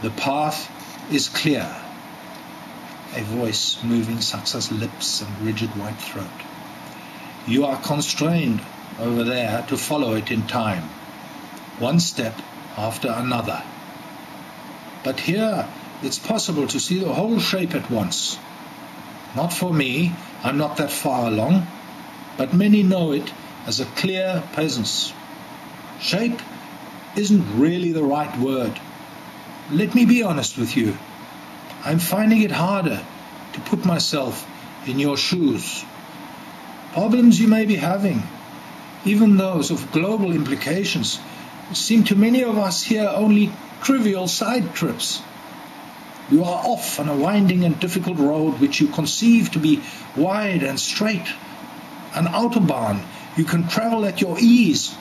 The path is clear. A voice moving Saxa's lips and rigid white throat. You are constrained over there to follow it in time, one step after another. But here it's possible to see the whole shape at once. Not for me, I'm not that far along, but many know it as a clear presence. Shape isn't really the right word. Let me be honest with you. I'm finding it harder to put myself in your shoes. Problems you may be having, even those of global implications, seem to many of us here only trivial side trips. You are off on a winding and difficult road which you conceive to be wide and straight. An autobahn you can travel at your ease.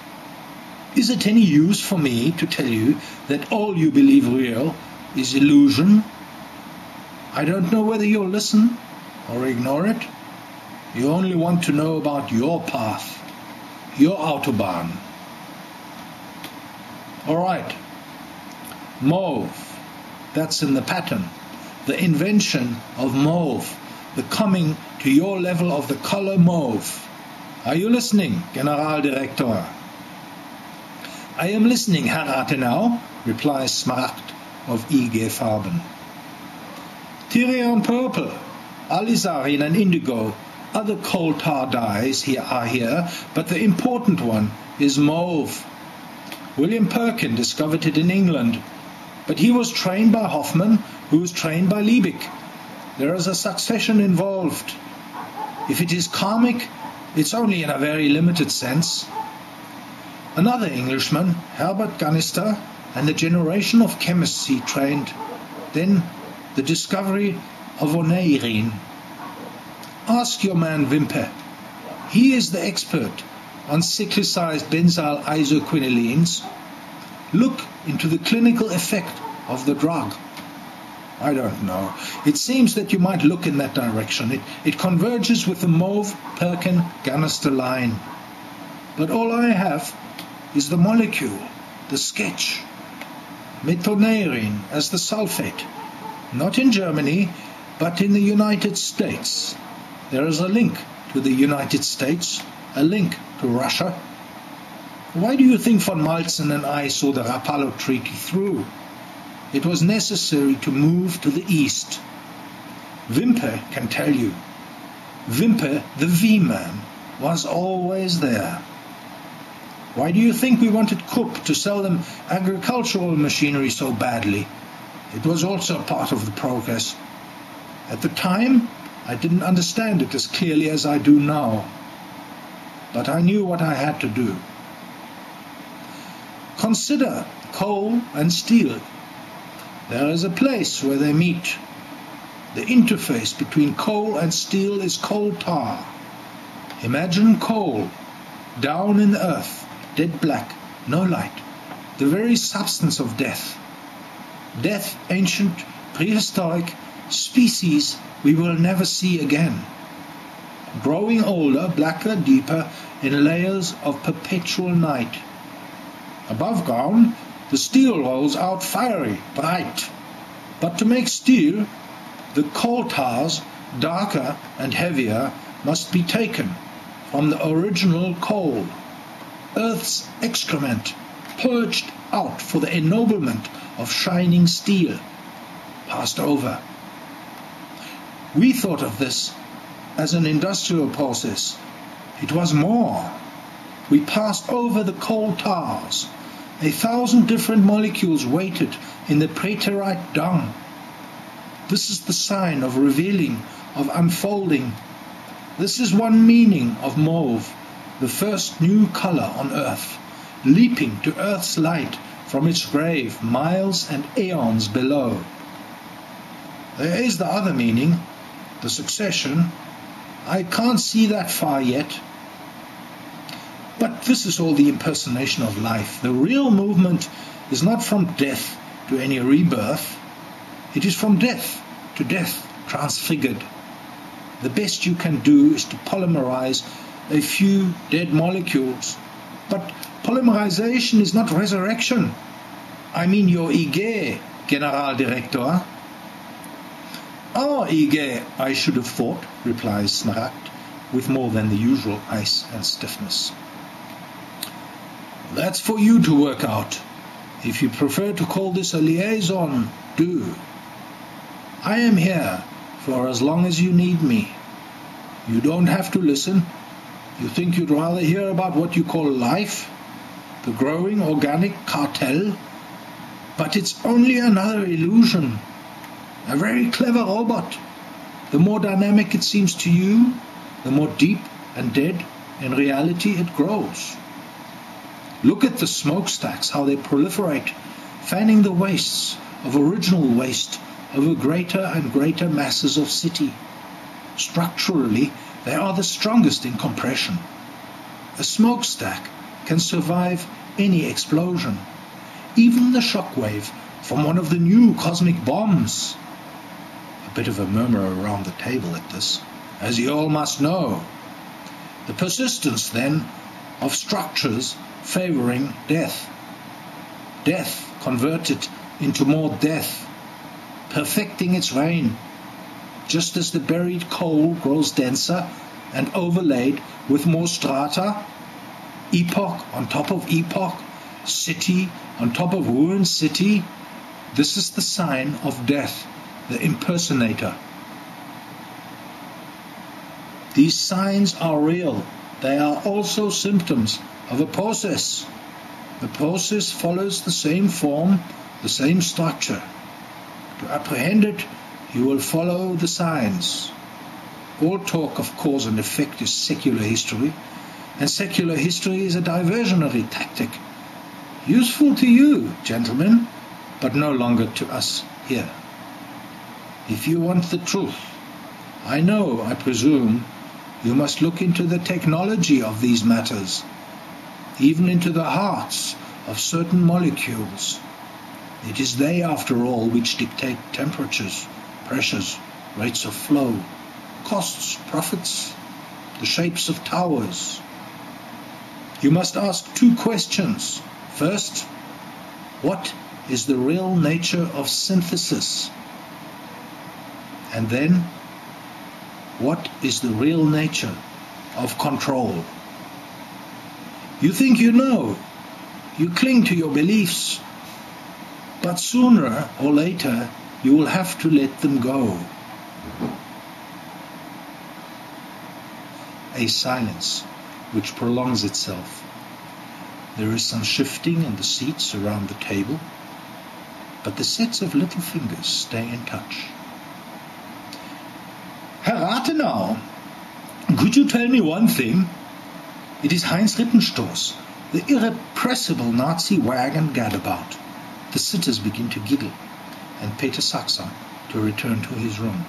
Is it any use for me to tell you that all you believe real is illusion? I don't know whether you'll listen or ignore it. You only want to know about your path, your autobahn. All right. Mauve. That's in the pattern. The invention of mauve. The coming to your level of the color mauve. Are you listening, Generaldirektor? I am listening, Herr Rathenau, replies Smaragd of IG Farben. Tyrian purple, alizarin and indigo, other coal tar dyes are here, but the important one is mauve. William Perkin discovered it in England, but he was trained by Hoffman, who was trained by Liebig. There is a succession involved. If it is karmic, it's only in a very limited sense. Another Englishman, Herbert Ganister, and a generation of chemists he trained. Then the discovery of oneirin. Ask your man Wimper. He is the expert on cyclicized benzyl isoquinolines. Look into the clinical effect of the drug. I don't know. It seems that you might look in that direction. It converges with the Mauve-Perkin-Ganister line. But all I have is the molecule, the sketch. Metoneirin as the sulfate. Not in Germany, but in the United States. There is a link to the United States, a link to Russia. Why do you think von Malzen and I saw the Rapallo Treaty through? It was necessary to move to the east. Wimper can tell you. Wimper, the V-man, was always there. Why do you think we wanted Krupp to sell them agricultural machinery so badly? It was also part of the progress. At the time, I didn't understand it as clearly as I do now. But I knew what I had to do. Consider coal and steel. There is a place where they meet. The interface between coal and steel is coal tar. Imagine coal, down in the earth, dead black, no light, the very substance of death. Death, ancient, prehistoric, species we will never see again. Growing older, blacker, deeper, in layers of perpetual night. Above ground, the steel rolls out fiery, bright. But to make steel, the coal tars, darker and heavier, must be taken from the original coal. Earth's excrement, purged out for the ennoblement of shining steel, passed over. We thought of this as an industrial process. It was more. We passed over the coal tars. 1,000 different molecules waited in the praterite dung. This is the sign of revealing, of unfolding. This is one meaning of mauve, the first new color on earth, leaping to earth's light from its grave miles and aeons below. There is the other meaning, the succession. I can't see that far yet. But this is all the impersonation of life. The real movement is not from death to any rebirth. It is from death to death, transfigured. The best you can do is to polymerize a few dead molecules. But polymerization is not resurrection. I mean your IG, Generaldirektor? Oh, Ige, I should have thought, replies Smaragd, with more than the usual ice and stiffness. That's for you to work out. If you prefer to call this a liaison, do. I am here for as long as you need me. You don't have to listen. You think you'd rather hear about what you call life, the growing organic cartel? But it's only another illusion. A very clever robot. The more dynamic it seems to you, the more deep and dead in reality it grows. Look at the smokestacks, how they proliferate, fanning the wastes of original waste over greater and greater masses of city. Structurally, they are the strongest in compression. A smokestack can survive any explosion, even the shockwave from one of the new cosmic bombs. A bit of a murmur around the table at this, as you all must know. The persistence, then, of structures favoring death. Death converted into more death, perfecting its reign, just as the buried coal grows denser and overlaid with more strata, epoch on top of epoch, city on top of ruined city. This is the sign of death, the impersonator. These signs are real. They are also symptoms of a process. The process follows the same form, the same structure. To apprehend it, you will follow the signs. All talk of cause and effect is secular history, and secular history is a diversionary tactic. Useful to you, gentlemen, but no longer to us here. If you want the truth, I presume, you must look into the technology of these matters, even into the hearts of certain molecules. It is they, after all, which dictate temperatures, pressures, rates of flow, costs, profits, the shapes of towers. You must ask two questions. First, what is the real nature of synthesis? And then, what is the real nature of control? You think you know. You cling to your beliefs. But sooner or later, you will have to let them go. A silence which prolongs itself. There is some shifting in the seats around the table, but the sets of little fingers stay in touch. Herr Rathenau, could you tell me one thing? It is Heinz Rittenstoß, the irrepressible Nazi wagon gadabout. The sitters begin to giggle, and Peter Saxon to return to his room.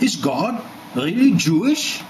Is God really Jewish?